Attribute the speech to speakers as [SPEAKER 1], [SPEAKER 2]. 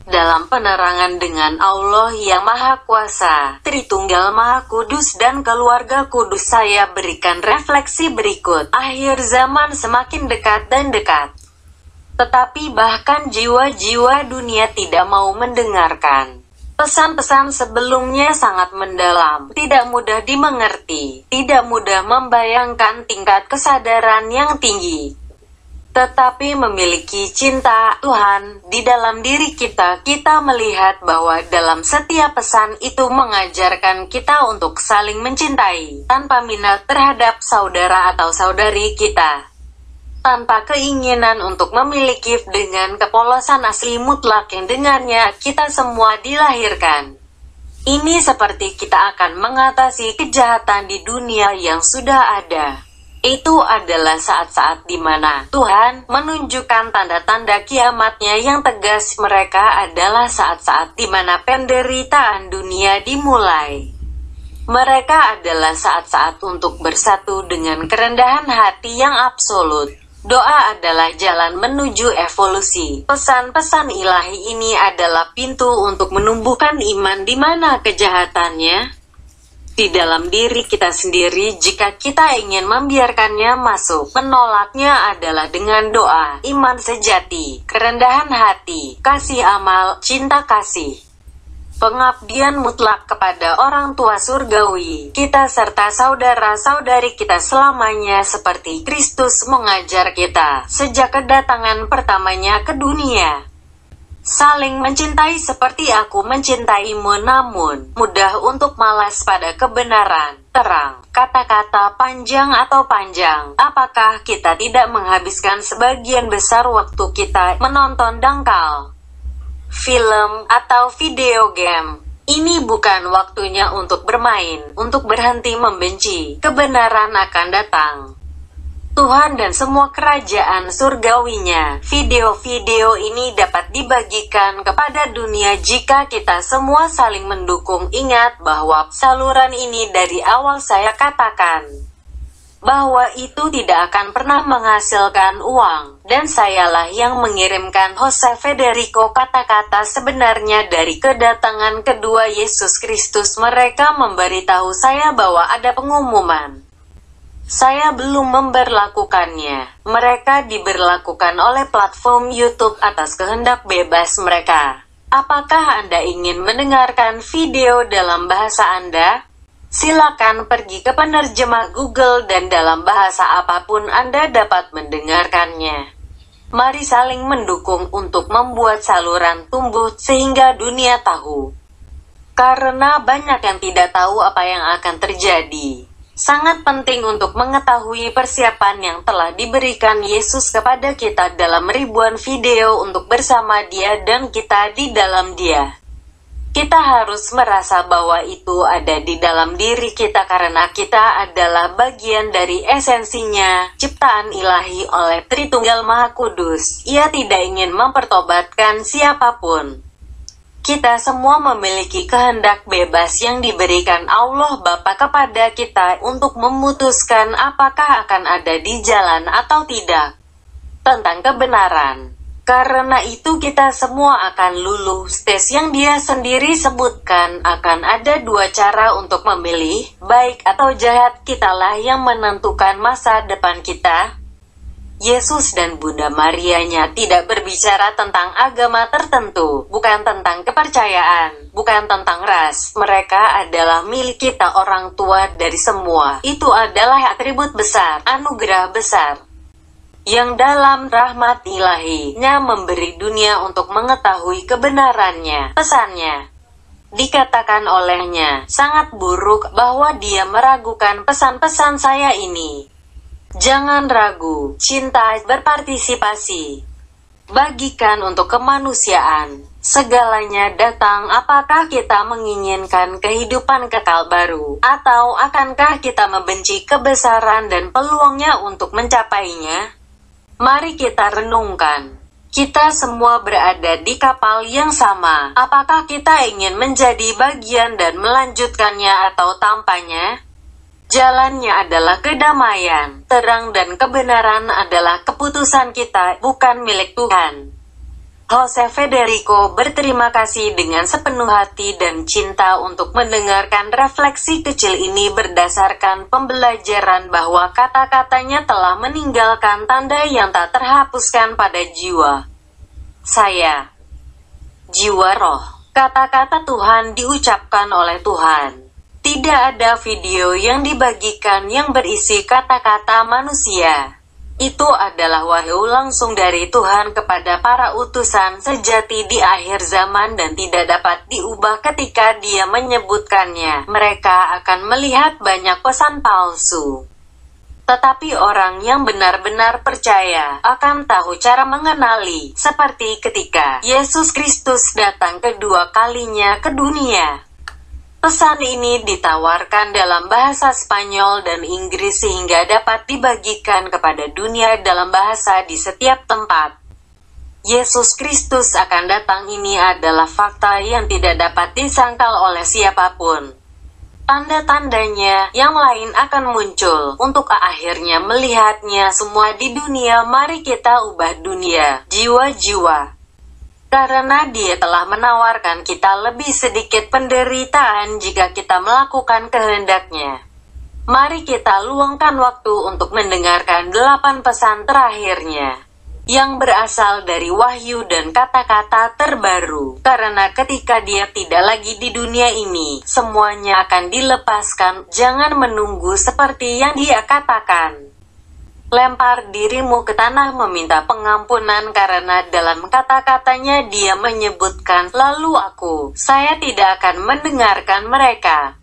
[SPEAKER 1] dalam penerangan dengan Allah yang Maha Kuasa, Tritunggal Maha Kudus dan keluarga kudus. Saya berikan refleksi berikut. Akhir zaman semakin dekat dan dekat. Tetapi bahkan jiwa-jiwa dunia tidak mau mendengarkan. Pesan-pesan sebelumnya sangat mendalam, tidak mudah dimengerti, tidak mudah membayangkan tingkat kesadaran yang tinggi. Tetapi memiliki cinta Tuhan di dalam diri kita, kita melihat bahwa dalam setiap pesan itu mengajarkan kita untuk saling mencintai, tanpa minat terhadap saudara atau saudari kita, tanpa keinginan untuk memiliki dengan kepolosan asli mutlak yang dengannya kita semua dilahirkan. Ini seperti kita akan mengatasi kejahatan di dunia yang sudah ada. Itu adalah saat-saat di mana Tuhan menunjukkan tanda-tanda kiamatnya yang tegas. Mereka adalah saat-saat di mana penderitaan dunia dimulai. Mereka adalah saat-saat untuk bersatu dengan kerendahan hati yang absolut. Doa adalah jalan menuju evolusi. Pesan-pesan ilahi ini adalah pintu untuk menumbuhkan iman di mana kejahatannya di dalam diri kita sendiri. Jika kita ingin membiarkannya masuk, menolaknya adalah dengan doa, iman sejati, kerendahan hati, kasih amal, cinta kasih, pengabdian mutlak kepada orang tua surgawi kita serta saudara-saudari kita selamanya, seperti Kristus mengajar kita sejak kedatangan pertamanya ke dunia. Saling mencintai seperti aku mencintaimu. Namun, mudah untuk malas pada kebenaran, terang, kata-kata panjang atau panjang. Apakah kita tidak menghabiskan sebagian besar waktu kita menonton dangkal film atau video game? Ini bukan waktunya untuk bermain, untuk berhenti membenci. Kebenaran akan datang. Tuhan dan semua kerajaan surgawinya. Video-video ini dapat dibagikan kepada dunia jika kita semua saling mendukung. Ingat bahwa saluran ini dari awal saya katakan bahwa itu tidak akan pernah menghasilkan uang, dan sayalah yang mengirimkan Jose Federico. Kata-kata sebenarnya dari kedatangan kedua Yesus Kristus. Mereka memberitahu saya bahwa ada pengumuman. Saya belum memberlakukannya. Mereka diberlakukan oleh platform YouTube atas kehendak bebas mereka. Apakah Anda ingin mendengarkan video dalam bahasa Anda? Silakan pergi ke penerjemah Google dan dalam bahasa apapun Anda dapat mendengarkannya. Mari saling mendukung untuk membuat saluran tumbuh sehingga dunia tahu. Karena banyak yang tidak tahu apa yang akan terjadi. Sangat penting untuk mengetahui persiapan yang telah diberikan Yesus kepada kita dalam ribuan video untuk bersama Dia dan kita di dalam Dia. Kita harus merasa bahwa itu ada di dalam diri kita karena kita adalah bagian dari esensinya, ciptaan ilahi oleh Tritunggal Maha Kudus. Ia tidak ingin mempertobatkan siapapun. Kita semua memiliki kehendak bebas yang diberikan Allah Bapa kepada kita untuk memutuskan apakah akan ada di jalan atau tidak tentang kebenaran. Karena itu kita semua akan lulus tes yang Dia sendiri sebutkan. Akan ada dua cara untuk memilih, baik atau jahat. Kitalah yang menentukan masa depan kita. Yesus dan Bunda Marianya tidak berbicara tentang agama tertentu, bukan tentang kepercayaan, bukan tentang ras. Mereka adalah milik kita, orang tua dari semua. Itu adalah atribut besar, anugerah besar, yang dalam rahmat ilahi-Nya memberi dunia untuk mengetahui kebenarannya. Pesannya dikatakan olehnya sangat buruk bahwa Dia meragukan pesan-pesan saya ini. Jangan ragu, cinta, berpartisipasi, bagikan untuk kemanusiaan. Segalanya datang. Apakah kita menginginkan kehidupan kekal baru, atau akankah kita membenci kebesaran dan peluangnya untuk mencapainya? Mari kita renungkan. Kita semua berada di kapal yang sama. Apakah kita ingin menjadi bagian dan melanjutkannya atau tanpanya? Jalannya adalah kedamaian, terang dan kebenaran adalah keputusan kita, bukan milik Tuhan. Jose Federico berterima kasih dengan sepenuh hati dan cinta untuk mendengarkan refleksi kecil ini berdasarkan pembelajaran bahwa kata-katanya telah meninggalkan tanda yang tak terhapuskan pada jiwa saya. Jiwa roh. Kata-kata Tuhan diucapkan oleh Tuhan. Tidak ada video yang dibagikan yang berisi kata-kata manusia. Itu adalah wahyu langsung dari Tuhan kepada para utusan sejati di akhir zaman dan tidak dapat diubah ketika Dia menyebutkannya. Mereka akan melihat banyak pesan palsu. Tetapi orang yang benar-benar percaya akan tahu cara mengenali, seperti ketika Yesus Kristus datang kedua kalinya ke dunia. Pesan ini ditawarkan dalam bahasa Spanyol dan Inggris sehingga dapat dibagikan kepada dunia dalam bahasa di setiap tempat. Yesus Kristus akan datang ini adalah fakta yang tidak dapat disangkal oleh siapapun. Tanda-tandanya yang lain akan muncul untuk akhirnya melihatnya semua di dunia. Mari kita ubah dunia, jiwa-jiwa. Karena Dia telah menawarkan kita lebih sedikit penderitaan jika kita melakukan kehendak-Nya. Mari kita luangkan waktu untuk mendengarkan 8 pesan terakhir-Nya, yang berasal dari wahyu dan kata-kata terbaru. Karena ketika Dia tidak lagi di dunia ini, semuanya akan dilepaskan. Jangan menunggu seperti yang Dia katakan. Lempar dirimu ke tanah meminta pengampunan karena dalam kata-katanya Dia menyebutkan, lalu saya tidak akan mendengarkan mereka.